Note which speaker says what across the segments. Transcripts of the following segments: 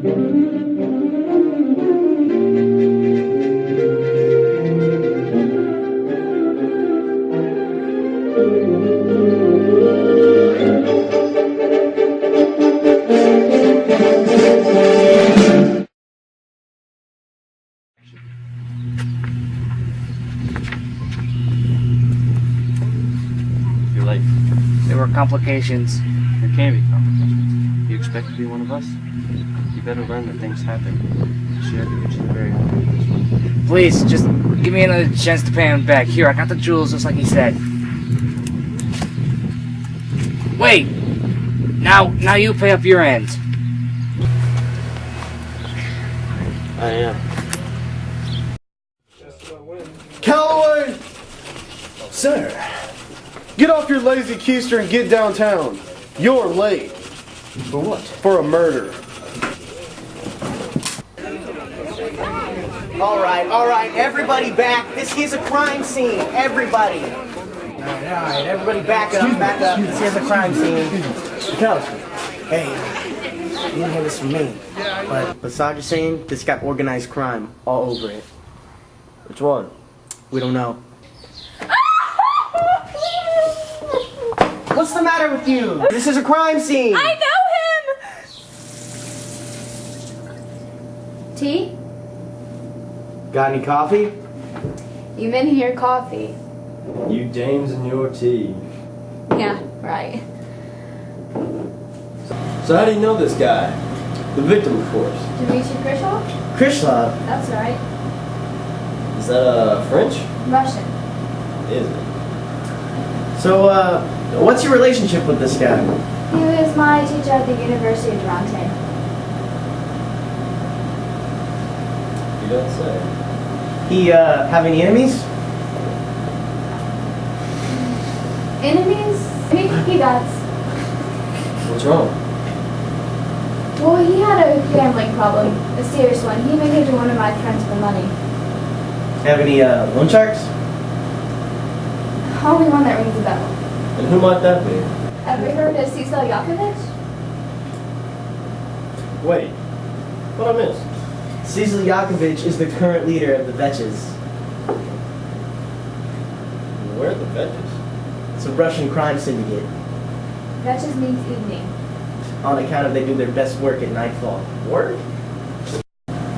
Speaker 1: You're late.
Speaker 2: There were complications.
Speaker 1: There can be complications. You expect to be one of us? You better learn that things happen. She had to get you the very end of this one.
Speaker 2: Please, just give me another chance to pay him back. Here, I got the jewels just like he said. Wait! Now you pay up your end.
Speaker 1: I am.
Speaker 3: Calloway! Sir, get off your lazy keister and get downtown. You're late.
Speaker 1: For what?
Speaker 3: For a murder.
Speaker 4: All right, everybody back. This is a crime scene. Everybody. All right, everybody back up. This is a crime scene. Hey, you didn't hear this from me. But Sergeant's saying this got organized crime all over it.
Speaker 1: Which one?
Speaker 4: We don't know. What's the matter with you? This is a crime scene.
Speaker 5: I know him! Tea?
Speaker 4: Got any coffee?
Speaker 5: You meant here coffee.
Speaker 1: You dames and your tea.
Speaker 5: Yeah, right.
Speaker 1: So how do you know this guy? The victim, of course.
Speaker 5: Dmitry Krishlov?
Speaker 4: Krishlov?
Speaker 5: That's right.
Speaker 1: Is that French?
Speaker 5: Russian.
Speaker 1: Is it?
Speaker 4: So, what's your relationship with this guy?
Speaker 5: He was my teacher at the University of Durante.
Speaker 1: You don't say.
Speaker 4: He, have any enemies?
Speaker 5: Enemies? He does.
Speaker 1: What's wrong?
Speaker 5: Well, he had a gambling problem. A serious one. He even came to one of my friends for money.
Speaker 4: Have any, loan sharks?
Speaker 5: Only one that rings a bell.
Speaker 1: And who might that be?
Speaker 5: Ever heard of Cecil Yakovich?
Speaker 1: Wait. What I missed?
Speaker 4: Cecil Yakovich is the current leader of the Vetches.
Speaker 1: Where are the veggies?
Speaker 4: It's a Russian crime syndicate.
Speaker 5: That just means evening.
Speaker 4: On account of they do their best work at nightfall.
Speaker 1: Work?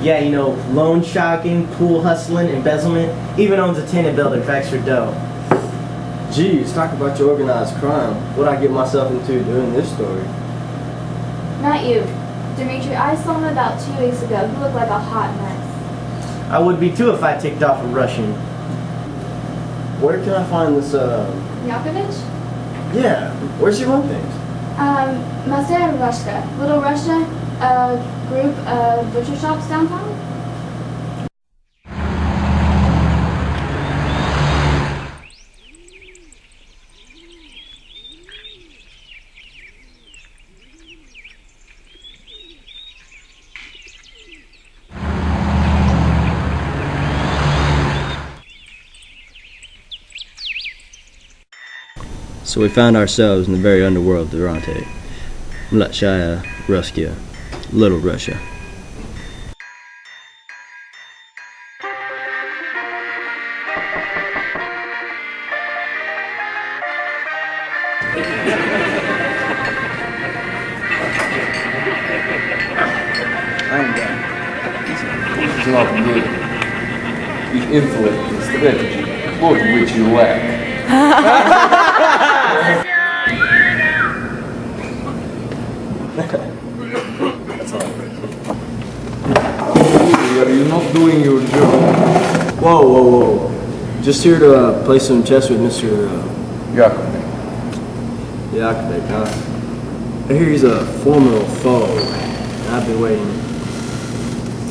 Speaker 4: Yeah, you know, loan sharking, pool hustling, embezzlement. Even owns a tenant building for extra dough.
Speaker 1: Geez, talk about your organized crime. What'd I get myself into doing this story?
Speaker 5: Not you. Dmitry, I saw him about 2 weeks ago. He looked like a hot mess.
Speaker 4: I would be too if I ticked off a Russian.
Speaker 1: Where can I find this,
Speaker 5: Yakovich?
Speaker 1: Yeah, where's he run things?
Speaker 5: Masaya Rushka. Little Russia, a group of butcher shops downtown.
Speaker 6: So we found ourselves in the very underworld of Durante, Mlatshaya Ruskia, Little Russia.
Speaker 7: It's not good. The influence, strategy, both of which you lack. You're not doing your job.
Speaker 1: Whoa. Just here to play some chess with Mr.
Speaker 7: Yakovich.
Speaker 1: Yakovich, huh? I hear he's a formidable foe, and I've been waiting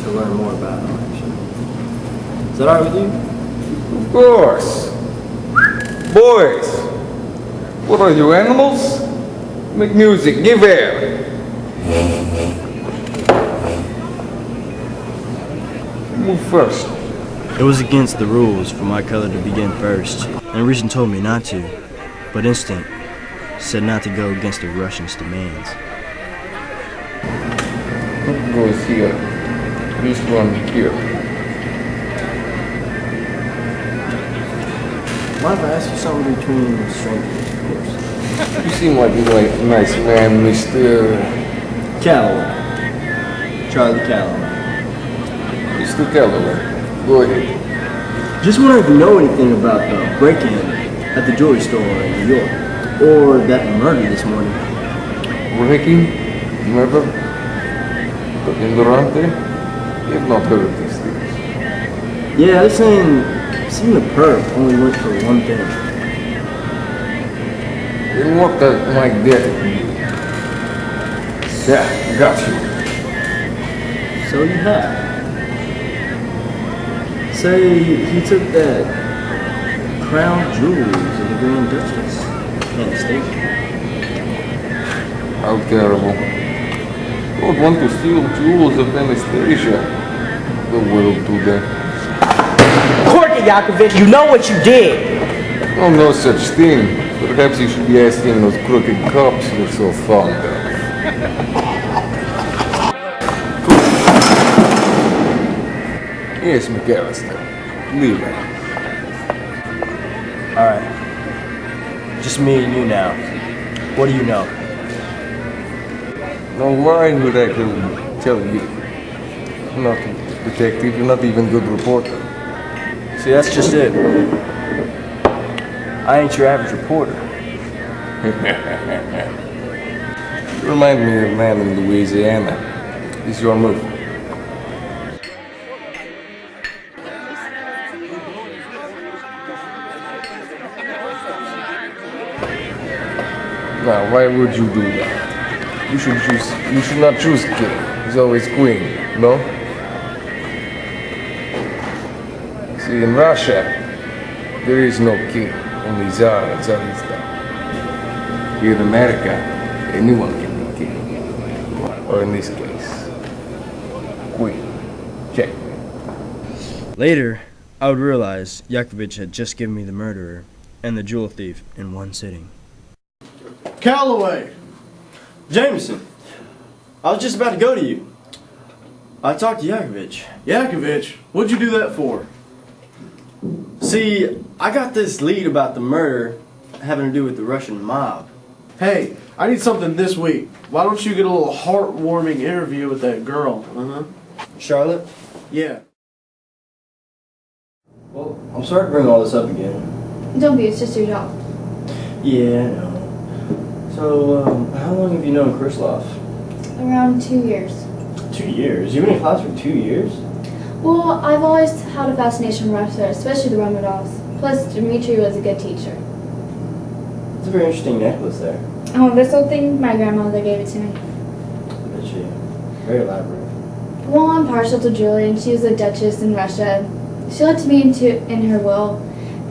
Speaker 1: to learn more about him, actually. Is that alright with you?
Speaker 7: Of course. Boys, what are you, animals? Make music, give air. Move first.
Speaker 6: It was against the rules for my color to begin first, and reason told me not to, but instinct said not to go against the Russians' demands.
Speaker 7: What goes here? This one here.
Speaker 1: Mind if I ask you something between strangers, of course?
Speaker 7: You seem like a nice man, Mr.
Speaker 1: Calloway. Charlie Calloway.
Speaker 7: Mr. Calloway. Go ahead.
Speaker 1: Just wondering if you know anything about the break-in at the jewelry store in New York, or that murder this morning.
Speaker 7: Breaking? Murder? But in Durante? You've not heard of these things.
Speaker 1: Yeah, they're saying the perp only went for one thing.
Speaker 7: And what that might be? Yeah, got you.
Speaker 1: So you have. Say he took that crown jewels of the Grand Duchess Anastasia.
Speaker 7: How terrible. Don't want to steal jewels of Anastasia. The world do that.
Speaker 4: Corky Yakovich, you know what you did.
Speaker 7: Oh, no such thing. Perhaps you should be asking those crooked cops you're so fond of. Yes, McAllister. Leave it.
Speaker 1: Alright. Just me and you now. What do you know?
Speaker 7: Now, why would I tell you? I'm not a detective, you're not even a good reporter.
Speaker 1: See, that's just it. I ain't your average reporter.
Speaker 7: You remind me of a man in Louisiana. It's your move. Now, why would you do that? You should not choose king. It's always queen, no? See, in Russia, there is no king, only Tsar and Tsarista. Here in America, anyone can be king. Or in this case, queen. Check.
Speaker 6: Later, I would realize Yakovich had just given me the murderer and the jewel thief in one sitting.
Speaker 3: Calloway!
Speaker 1: Jameson, I was just about to go to you. I talked to Yakovich.
Speaker 3: Yakovich, what'd you do that for?
Speaker 1: See, I got this lead about the murder having to do with the Russian mob.
Speaker 3: Hey, I need something this week. Why don't you get a little heartwarming interview with that girl?
Speaker 1: Charlotte?
Speaker 3: Yeah.
Speaker 1: Well, I'm sorry to bring all this up again.
Speaker 5: Don't be, it's just your job.
Speaker 1: Yeah, I know. So, how long have you known Krislov?
Speaker 5: Around 2 years.
Speaker 1: 2 years? You've been in class for 2 years?
Speaker 5: Well, I've always had a fascination with Russia, especially the Romanovs. Plus, Dmitri was a good teacher.
Speaker 1: It's a very interesting necklace there.
Speaker 5: Oh, this whole thing, my grandmother gave it to me.
Speaker 1: I bet you. Very elaborate.
Speaker 5: Well, I'm partial to Julie, and she was a duchess in Russia. She left me in her will,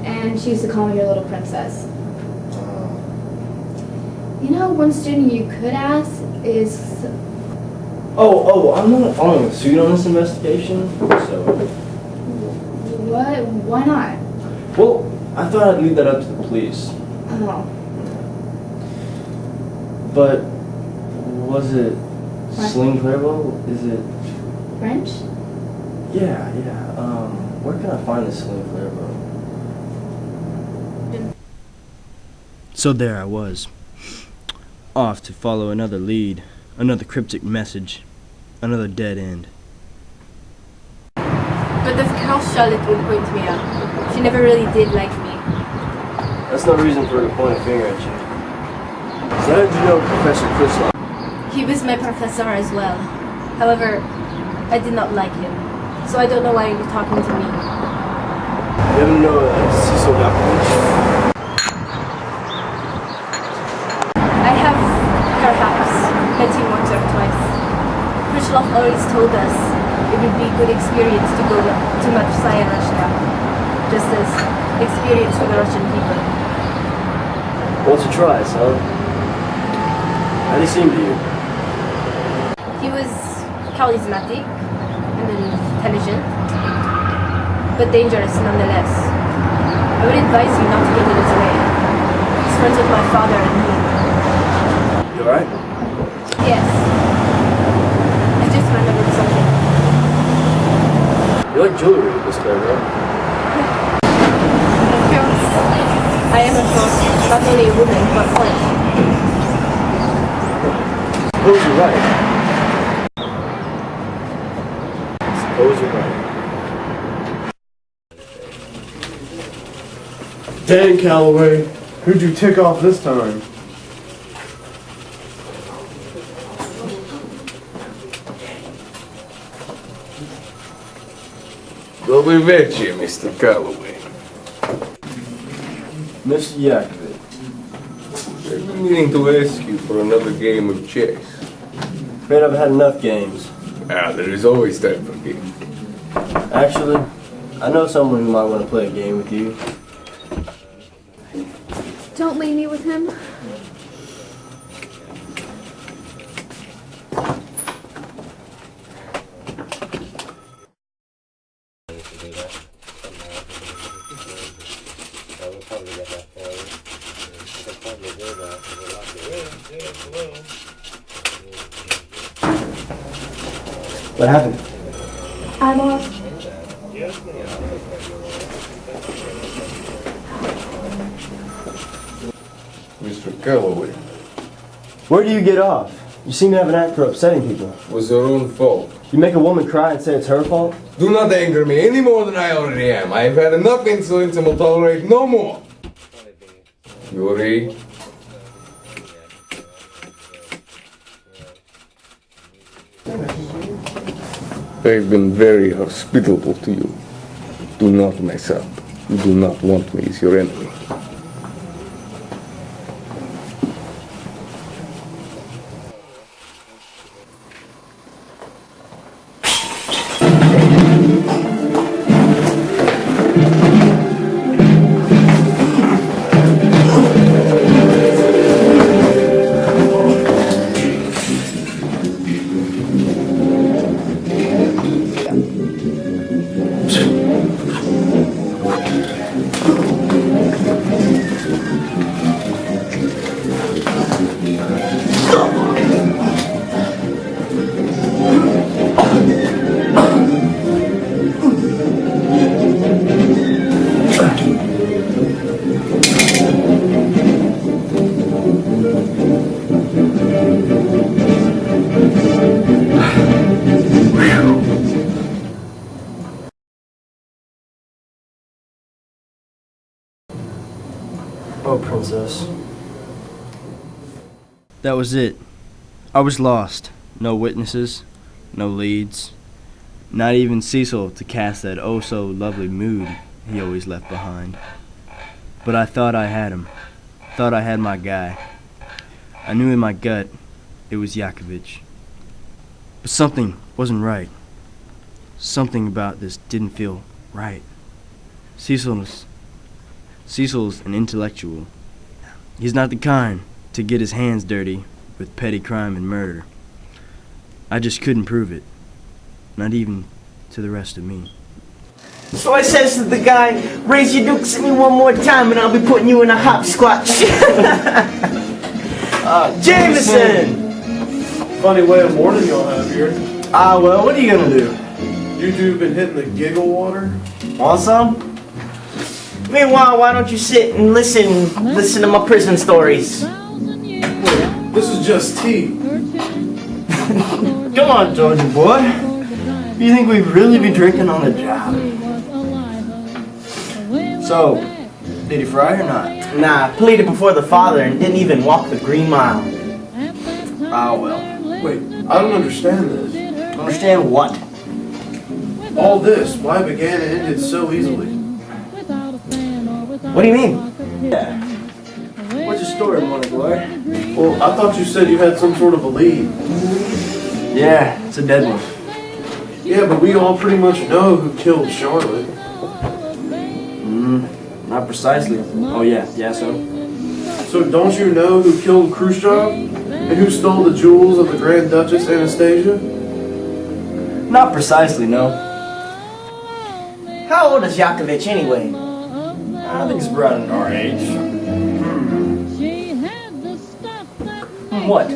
Speaker 5: and she used to call me her little princess. You know, one student you could ask is...
Speaker 1: I'm not following suit on this investigation, so...
Speaker 5: What? Why not?
Speaker 1: Well, I thought I'd leave that up to the police.
Speaker 5: Oh.
Speaker 1: But, was it
Speaker 5: What?
Speaker 1: Sling Clairvaux? Is it...
Speaker 5: French?
Speaker 1: Yeah. Where can I find this Sling Clairvaux?
Speaker 6: So there I was, off to follow another lead, another cryptic message, another dead end.
Speaker 8: But of course Charlotte would point me out. She never really did like me.
Speaker 1: That's no reason for her to point a finger at you. So how did you know Professor Krislov?
Speaker 8: He was my professor as well. However, I did not like him. So I don't know why you're talking to me.
Speaker 1: You ever know Cecil Yakovich?
Speaker 8: I have, perhaps, met him once or twice. Krishlov always told us it would be a good experience to go to Matsaya, Russia. Just as experience for the Russian people.
Speaker 1: What's a try, son? How did he seem to you?
Speaker 8: He was charismatic and intelligent, but dangerous nonetheless. I would advise you not to get in his way. He's friends with my father and me.
Speaker 1: You alright?
Speaker 8: Yes. I just
Speaker 1: wear jewelry, Miss Calloway.
Speaker 8: Of course. I am, of course, not only a woman, but flesh.
Speaker 1: Suppose you're right. Suppose you're right.
Speaker 3: Dang, Calloway. Who'd you tick off this time?
Speaker 7: Dobry wieczór, Mr. Calloway.
Speaker 1: Mr. Yakovic.
Speaker 7: I've been meaning to ask you for another game of chess.
Speaker 1: Afraid I've had enough games.
Speaker 7: Ah, there is always time for games.
Speaker 1: Actually, I know someone who might want to play a game with you.
Speaker 5: Don't leave me with him.
Speaker 1: What happened?
Speaker 5: I'm off.
Speaker 7: Mr. Calloway,
Speaker 1: Where do you get off? You seem to have an act for upsetting people.
Speaker 7: was your own fault.
Speaker 1: You make a woman cry and say it's her fault?
Speaker 7: Do not anger me any more than I already am. I have had enough insolence and will tolerate no more. Yuri. I've been very hospitable to you. Do not mess up. You do not want me as your enemy.
Speaker 1: Oh, princess.
Speaker 6: That was it. I was lost. No witnesses, no leads, not even Cecil to cast that oh so lovely mood he always left behind. But I thought I had him. Thought I had my guy. I knew in my gut it was Yakovic. But something wasn't right. Something about this didn't feel right. Cecil's an intellectual. He's not the kind to get his hands dirty with petty crime and murder. I just couldn't prove it. Not even to the rest of me.
Speaker 4: So I says to the guy, raise your dukes at me one more time and I'll be putting you in a hopscotch. Jameson!
Speaker 3: Funny way of mourning y'all have here.
Speaker 4: Ah, well, what are you gonna do?
Speaker 3: You two been hitting the giggle water?
Speaker 4: Want some? Meanwhile, why don't you sit and listen to my prison stories?
Speaker 3: This is just tea.
Speaker 1: Come on, Georgia boy. You think we've really been drinking on the job? So, did he fry or not?
Speaker 4: Nah, pleaded before the Father and didn't even walk the Green Mile.
Speaker 1: Ah, well.
Speaker 3: Wait, I don't understand this.
Speaker 1: Understand what?
Speaker 3: All this, why began and ended so easily?
Speaker 4: What do you mean?
Speaker 1: Yeah. What's your story, Morning Glory?
Speaker 3: Well, I thought you said you had some sort of a lead.
Speaker 1: Yeah, it's a dead one.
Speaker 3: Yeah, but we all pretty much know who killed Charlotte.
Speaker 1: Not precisely. Oh yeah, so?
Speaker 3: So don't you know who killed Khrushchev? And who stole the jewels of the Grand Duchess Anastasia?
Speaker 1: Not precisely, no.
Speaker 4: How old is Yakovic anyway?
Speaker 1: I think it's around our age. What?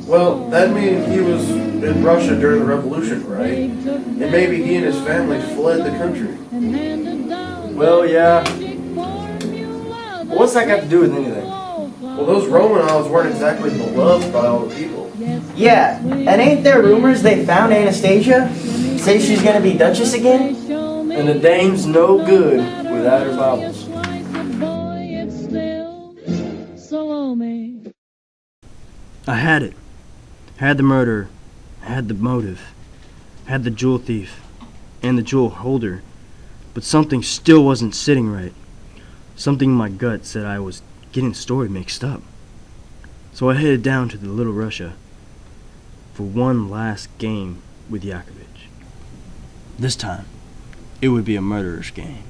Speaker 3: Well, that means he was in Russia during the revolution, right? And maybe he and his family fled the country.
Speaker 1: Well, yeah. But what's that got to do with anything?
Speaker 3: Well, those Romanovs weren't exactly beloved by all the people.
Speaker 4: Yeah, and ain't there rumors they found Anastasia? Say she's gonna be Duchess again?
Speaker 1: And the dame's no good without her baubles.
Speaker 6: I had it. I had the murderer. I had the motive. I had the jewel thief. And the jewel holder. But something still wasn't sitting right. Something in my gut said I was getting the story mixed up. So I headed down to the Little Russia for one last game with Yakovich. This time, it would be a murderer's game.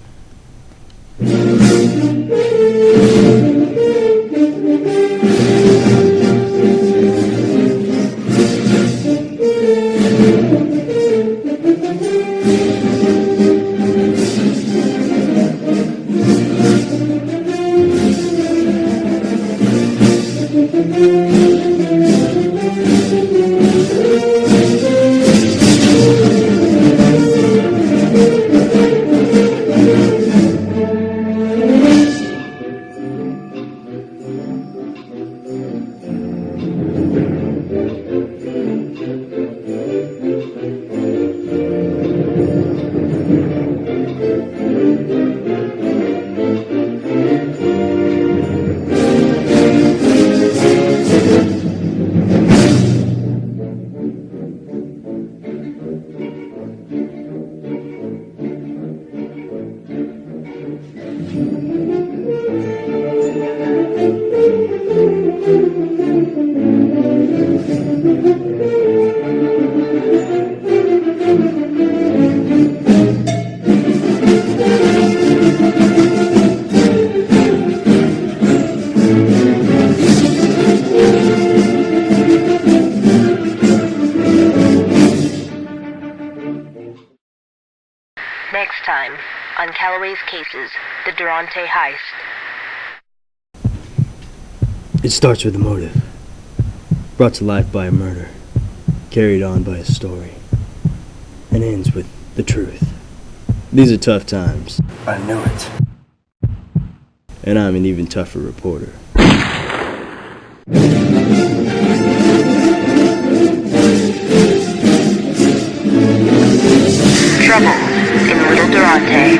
Speaker 9: Next time on Calloway's Cases, the Durante Heist.
Speaker 6: It starts with a motive, brought to life by a murder, carried on by a story, and ends with the truth. These are tough times.
Speaker 1: I knew it.
Speaker 6: And I'm an even tougher reporter.
Speaker 9: Trouble in Little Durante.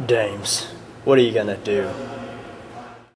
Speaker 1: Dames, what are you gonna do?